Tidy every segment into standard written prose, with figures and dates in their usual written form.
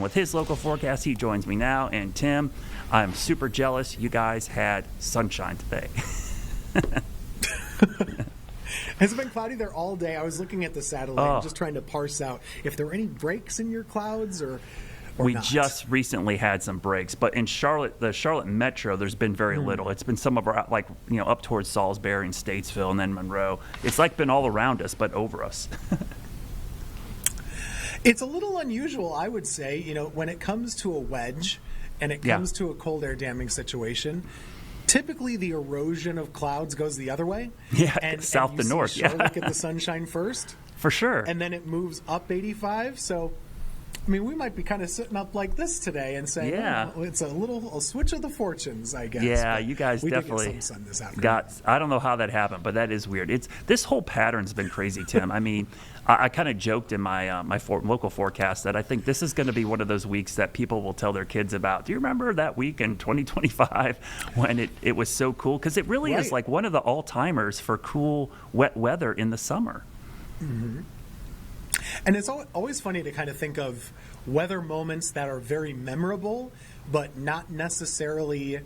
With his local forecast, he joins me now. And Tim, I'm super jealous. You guys had sunshine today. Has it been cloudy there all day? I was looking at the satellite, just trying to parse out if there were any breaks in your clouds or we not. Just recently had some breaks, but in Charlotte, the Charlotte metro, there's been very little. It's been some of our, up towards Salisbury and Statesville and then Monroe. It's been all around us, but over us. It's a little unusual, I would say, when it comes to a wedge and it comes to a cold air damming situation. Typically, the erosion of clouds goes the other way. Yeah, and south to north. Charlotte get the sunshine first. For sure. And then it moves up 85. So, we might be kind of sitting up like this today and saying, it's a switch of the fortunes, I guess. Yeah, but you guys definitely did get some sun this afternoon. I don't know how that happened, but that is weird. This whole pattern's been crazy, Tim. I kind of joked in my local forecast that I think this is going to be one of those weeks that people will tell their kids about. Do you remember that week in 2025 when it was so cool? Because it really is like one of the all-timers for cool, wet weather in the summer. Mm-hmm. And it's always funny to kind of think of weather moments that are very memorable, but not necessarily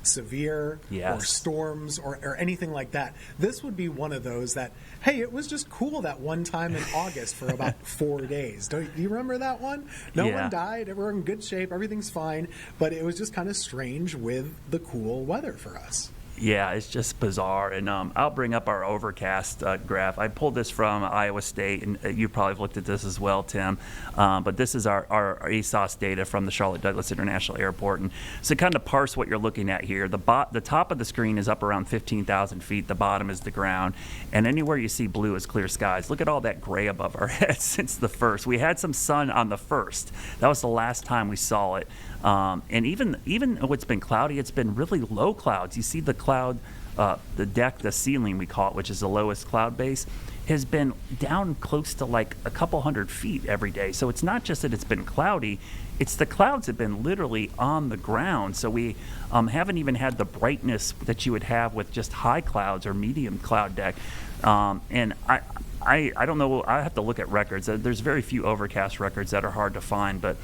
severe or storms or anything like that. This would be one of those that, hey, it was just cool that one time in August for about 4 days. Do you remember that one? No one died. We're in good shape. Everything's fine. But it was just kind of strange with the cool weather for us. Yeah, it's just bizarre. And I'll bring up our overcast graph. I pulled this from Iowa State, and you probably have looked at this as well, Tim. But this is our ASOS data from the Charlotte Douglas International Airport. And so kind of parse what you're looking at here. The top of the screen is up around 15,000 feet. The bottom is the ground. And anywhere you see blue is clear skies. Look at all that gray above our heads since the 1st. We had some sun on the 1st. That was the last time we saw it. And even though it's been cloudy, it's been really low clouds. You see the cloud, the deck, the ceiling we call it, which is the lowest cloud base, has been down close to like a couple hundred feet every day. So it's not just that it's been cloudy, it's the clouds have been literally on the ground. So we haven't even had the brightness that you would have with just high clouds or medium cloud deck. And I don't know, I have to look at records. There's very few overcast records that are hard to find, but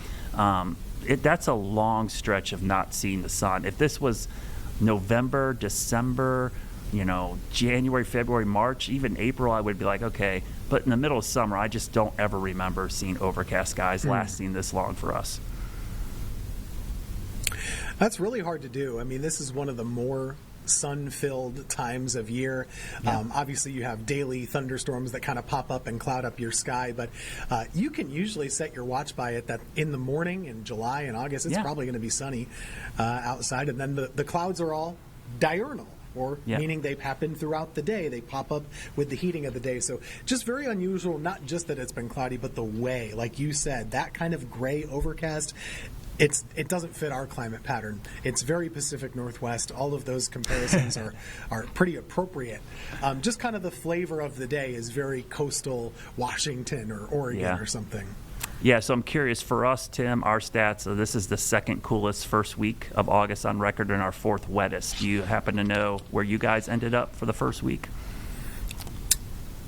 that's a long stretch of not seeing the sun. If this was November, December, January, February, March, even April, I would be like, okay. But in the middle of summer, I just don't ever remember seeing overcast skies lasting this long for us. That's really hard to do. This is one of the more sun-filled times of year. Obviously, you have daily thunderstorms that kind of pop up and cloud up your sky, but you can usually set your watch by it that in the morning in July and August, it's probably going to be sunny outside, and then the clouds are all diurnal, meaning they happen throughout the day. They pop up with the heating of the day. So just very unusual, not just that it's been cloudy, but the way, like you said, that kind of gray overcast, it doesn't fit our climate pattern. It's very Pacific Northwest. All of those comparisons are pretty appropriate. Just kind of the flavor of the day is very coastal Washington or Oregon or something. Yeah, so I'm curious, for us, Tim, our stats, so this is the second coolest first week of August on record and our fourth wettest. Do you happen to know where you guys ended up for the first week?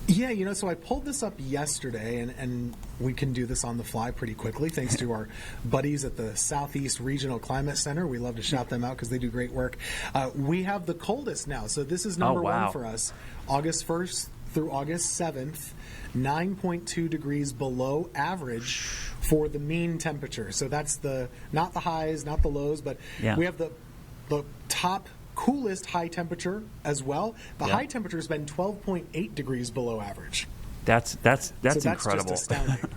Yeah, so I pulled this up yesterday, and we can do this on the fly pretty quickly thanks to our buddies at the Southeast Regional Climate Center. We love to shout them out because they do great work. We have the coldest now, so this is number one for us. August 1st through August 7th, 9.2 degrees below average for the mean temperature. So that's not the highs, not the lows, but we have the top coolest high temperature as well. The high temperature has been 12.8 degrees below average. That's that's incredible. Just astounding.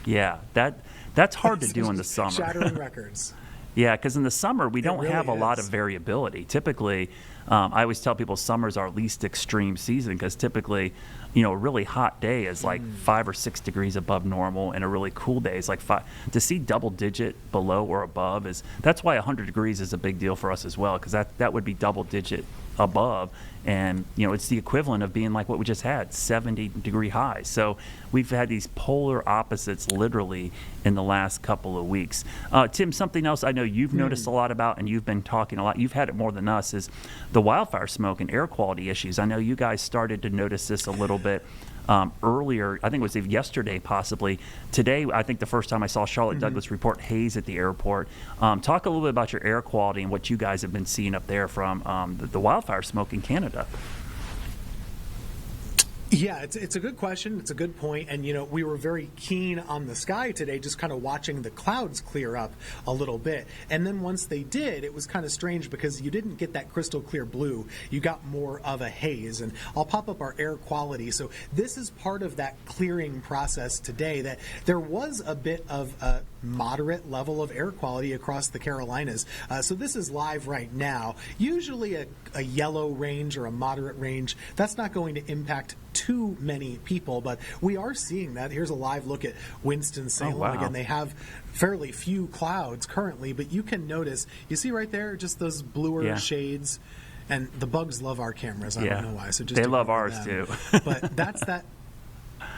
Yeah, that's hard to do in the summer. Shattering records. Yeah, because in the summer we don't really have a lot of variability. Typically, I always tell people summer's our least extreme season because typically, a really hot day is like 5 or 6 degrees above normal, and a really cool day is like 5. To see double digit below or above that's why 100 degrees is a big deal for us as well, because that would be double digit above, and it's the equivalent of being like what we just had, 70-degree highs. So we've had these polar opposites literally in the last couple of weeks. Tim, something else I know you've noticed a lot about, and you've been talking a lot, you've had it more than us, is the wildfire smoke and air quality issues. I know you guys started to notice this a little bit earlier. I think it was yesterday, possibly. Today, I think the first time I saw Charlotte Douglas report haze at the airport. Talk a little bit about your air quality and what you guys have been seeing up there from the wildfire smoke in Canada. Yeah, it's a good question. It's a good point. And, we were very keen on the sky today, just kind of watching the clouds clear up a little bit. And then once they did, it was kind of strange because you didn't get that crystal clear blue. You got more of a haze. And I'll pop up our air quality. So this is part of that clearing process today, that there was a bit of a moderate level of air quality across the Carolinas. So this is live right now. Usually a yellow range or a moderate range, that's not going to impact too many people, but we are seeing that. Here's a live look at Winston-Salem. Oh, wow. Again, they have fairly few clouds currently, but you can notice, you see right there, just those bluer shades, and the bugs love our cameras. I don't know why. So just they love ignore ours them. too. But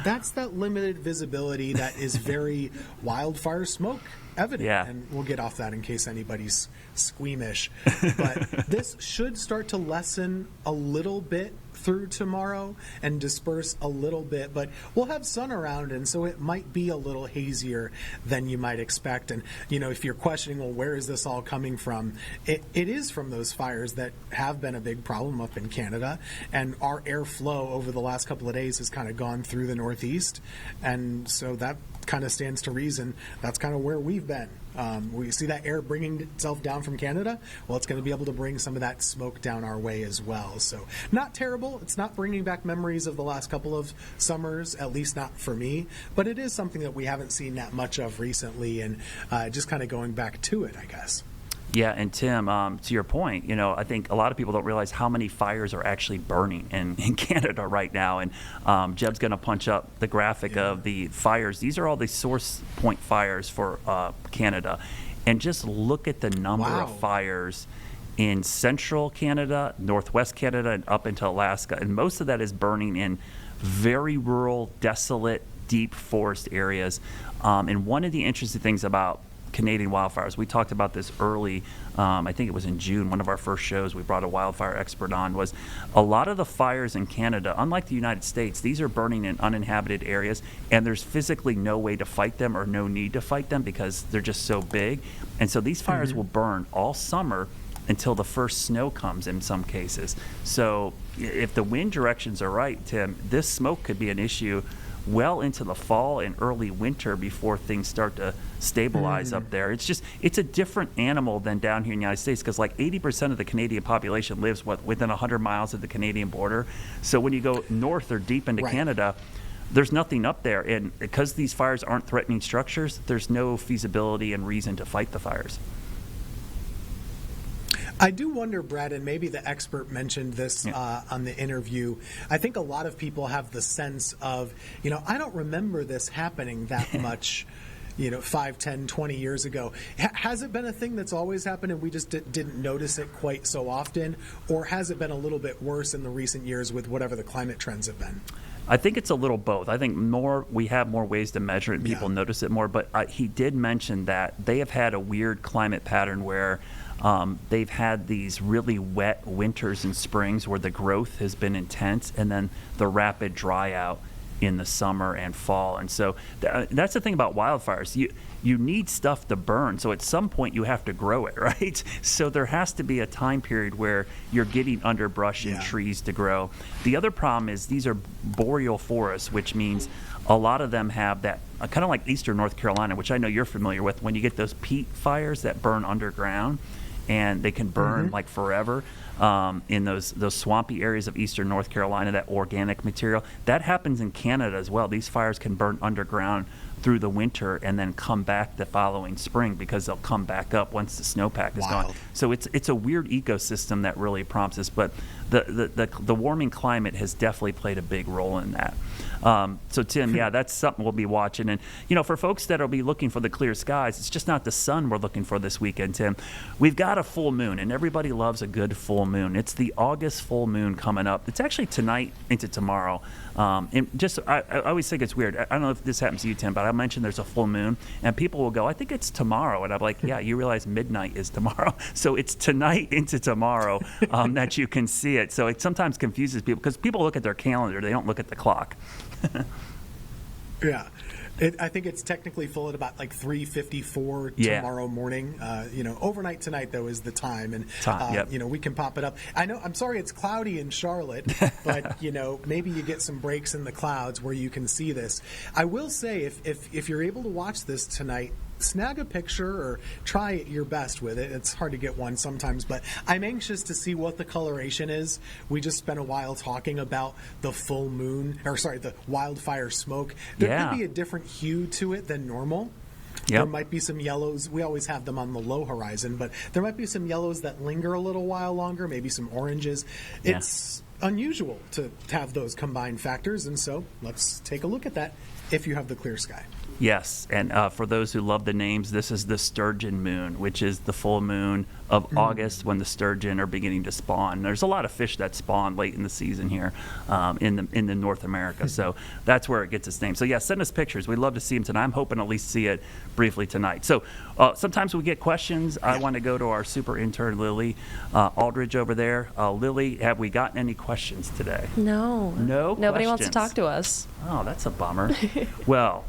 that's that limited visibility that is very wildfire smoke evident. Yeah. And we'll get off that in case anybody's squeamish. But this should start to lessen a little bit through tomorrow and disperse a little bit, but we'll have sun around, and so it might be a little hazier than you might expect. And if you're questioning, well, where is this all coming from, it is from those fires that have been a big problem up in Canada, and our airflow over the last couple of days has kind of gone through the Northeast, and so that kind of stands to reason that's kind of where we've been. We see that air bringing itself down from Canada. Well, it's going to be able to bring some of that smoke down our way as well. So not terrible. It's not bringing back memories of the last couple of summers, at least not for me. But it is something that we haven't seen that much of recently, and just kind of going back to it, I guess. Yeah, and Tim, to your point, I think a lot of people don't realize how many fires are actually burning in Canada right now. And Jeb's going to punch up the graphic of the fires. These are all the source point fires for Canada. And just look at the number of fires in central Canada, northwest Canada, and up into Alaska. And most of that is burning in very rural, desolate, deep forest areas. And one of the interesting things about Canadian wildfires, we talked about this early, I think it was in June, one of our first shows, we brought a wildfire expert on, was a lot of the fires in Canada, unlike the United States, these are burning in uninhabited areas, and there's physically no way to fight them or no need to fight them because they're just so big. And so these fires will burn all summer until the first snow comes in some cases. So if the wind directions are right, Tim, this smoke could be an issue well into the fall and early winter before things start to stabilize up there. It's a different animal than down here in the United States, because like 80% of the Canadian population lives within 100 miles of the Canadian border. So when you go north or deep into Canada, there's nothing up there. And because these fires aren't threatening structures, there's no feasibility and reason to fight the fires. I do wonder, Brad, and maybe the expert mentioned this on the interview, I think a lot of people have the sense of, I don't remember this happening that much, 5, 10, 20 years ago. Has it been a thing that's always happened and we just didn't notice it quite so often? Or has it been a little bit worse in the recent years with whatever the climate trends have been? I think it's a little both. I think we have more ways to measure it and people notice it more. But he did mention that they have had a weird climate pattern where they've had these really wet winters and springs where the growth has been intense, and then the rapid dry out in the summer and fall. And so that's the thing about wildfires. You need stuff to burn, so at some point you have to grow it, right? So there has to be a time period where you're getting underbrush and trees to grow. The other problem is these are boreal forests, which means a lot of them have that, kind of like eastern North Carolina, which I know you're familiar with, when you get those peat fires that burn underground, and they can burn like forever in those swampy areas of eastern North Carolina, that organic material. That happens in Canada as well. These fires can burn underground through the winter and then come back the following spring, because they'll come back up once the snowpack is gone. So it's a weird ecosystem that really prompts this, but the warming climate has definitely played a big role in that. So Tim, that's something we'll be watching. And for folks that will be looking for the clear skies, it's just not the sun we're looking for this weekend, Tim. We've got a full moon, and everybody loves a good full moon. It's the August full moon coming up. It's actually tonight into tomorrow. And I always think it's weird. I don't know if this happens to you, Tim, but I I'll mention there's a full moon, and people will go, I think it's tomorrow. And I'm like, yeah, you realize midnight is tomorrow. So it's tonight into tomorrow that you can see it. So it sometimes confuses people because people look at their calendar. They don't look at the clock. Yeah. I think it's technically full at about like 3:54 tomorrow morning. Overnight tonight though is the time, and yep. we can pop it up. I know. I'm sorry, it's cloudy in Charlotte, but maybe you get some breaks in the clouds where you can see this. I will say, if you're able to watch this tonight, snag a picture or try your best with it. It's hard to get one sometimes, but I'm anxious to see what the coloration is. We just spent a while talking about the full moon, the wildfire smoke. There could be a different hue to it than normal. Yep. There might be some yellows. We always have them on the low horizon, but there might be some yellows that linger a little while longer, maybe some oranges. It's unusual to have those combined factors, and so let's take a look at that if you have the clear sky. Yes, and for those who love the names, this is the sturgeon moon, which is the full moon of August when the sturgeon are beginning to spawn. There's a lot of fish that spawn late in the season here in the North America, so that's where it gets its name. So send us pictures. We'd love to see them tonight. I'm hoping at least see it briefly tonight. So sometimes we get questions. I want to go to our super intern Lily Aldridge over there. Lily, have we gotten any questions today? No. No. Nobody wants to questions. talk to us. Oh, that's a bummer. Well,